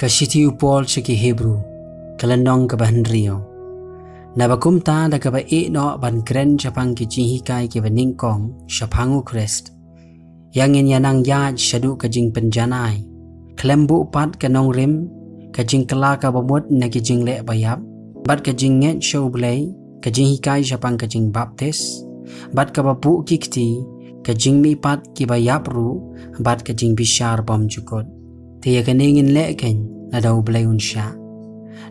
ka shithi upol ki Hebru kalandong ka bahenrio na bakumta da ka ba no ban kren japang ki jihikai ki baningkong shapangu krest yang in yanang yaj shadu ka jing penjanai klembu pat ka nong rim ka jing kala ka bamut na ki jing le bayap bat ka jing nget U Blei ka jihikai japang ka jing baptis bat ka bapu kikti ka jing mi pat ki bayap ru bat ka jing bishar bom jukot tiya ka ningin le ken na da U Blei unsha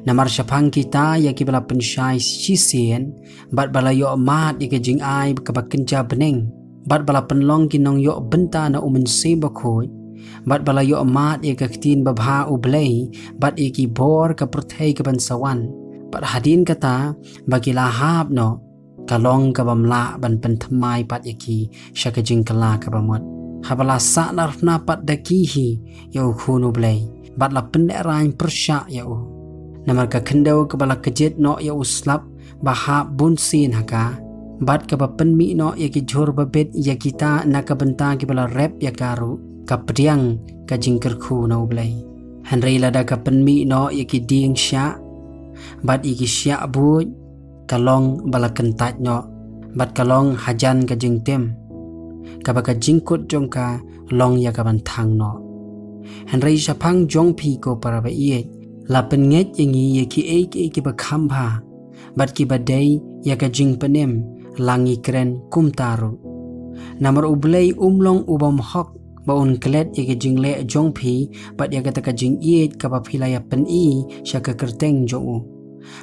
namar shapang kita ya ki bala pensyai sisien bat bala yo mat ya ka jing ai ka bakenja beneng bat bala penlong kinong yo benta na umen se bakhoi bat bala yo mat ya ka Ktien babha U Blei bat iki bor ka perthai ka bansawan bat hadin kata bagi lahap no kalong ka bamla ban penthamai pat iki syaka jing kala ka bamot habala sa narfna pat dakihi ya khunu U Blei bat la penderan persya ya namar ka kendau ka bala kejet no ya uslap baha bunsin haka bat ka penmi no ya ki jor babet ya kita na ka benta ki bala rep ya karu ka priang ka jing kyrkhu na U Blei hanrei lada ka penmi no ya ki ding sya bat iki sya bu kalong bala kentat no bat kalong hajan ka jing tem ka ba ka jingkut jong ka long ya ka bantang no hanrei sapang jong pi ko para ba iet la penget yengi ye ki bakhampa bat ki badai ya ka jing penem langi kren kumtaru namar U Blei umlong ubam hok ba un klet ye ka jing le jong pi bat ya ka ta ka jing iet ka ba phila ya pen i syaka kerteng jong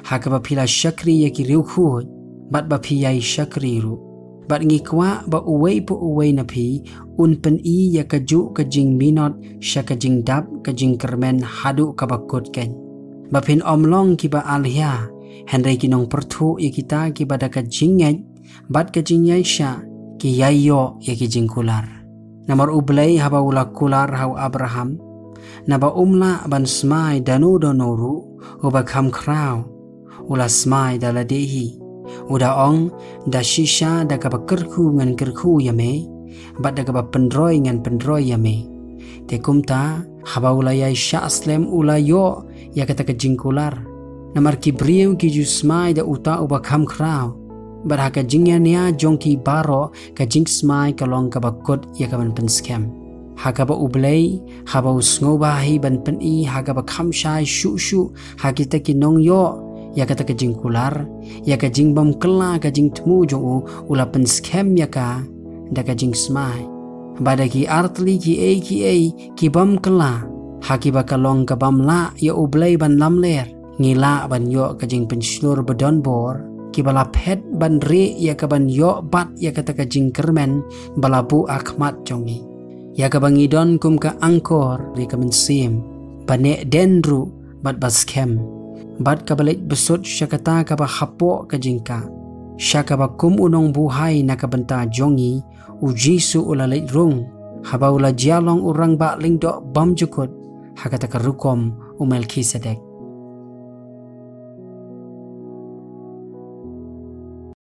ha ka ba phila syakri ye ki riu khu bat ba phi yai syakri ru bat ngi kwa ba uwei pu uwei na phi un pen i ya ka ju ka jing minot syaka jing dap ka jing kermen hadu ka bakut ken ba phin omlong ki ba alhia henrei kinong perthu ya kita ki bada ka jinget bat ka jing yai sya ki yayo ya ki jing kular namar U Blei haba ula kular hau Abraham naba umla ban smai danu donoru uba kham krau ula smai daladehi uda ong da shisha da ka ba kyrkhu ngan kyrkhu yame bat da ka ba pendroi ngan pendroi yame te kumta haba ula yai sya aslem ula yo ya kata ka jingkular namar ki briu ki jusmai da uta uba kham krau bat ha ka jingya nia jong ki baro ka jing smai ka long ka bakot ya ka ban pen scam ha ka ba U Blei ha ba usngoba hi ban pen i ha ka ba kham shai shu shu ha kita ki nong yo ya kata ka jing kular ya ka jing bam kela ka jing tmu jong ula pen scam ya ka da ka jing smai bada ki artli ki bam kela haki ba kalong ka bam la ya U Blei ban lamler ngila ban yo ka jing penslur bedon bor ki bala phet ban re ya ka ban yo bat ya kata ka jing kermen balabu akhmat jongi ya ka bangidon kum ka angkor ri ka mensim bane denru bat baskem bat ka balik besut syakata ka ba hapo ka jingka syaka ba kum unong buhai na ka benta jongi ujisu ulalai rung haba ula jialong urang ba lingdo bam jukut hakata ka rukom Melkisedek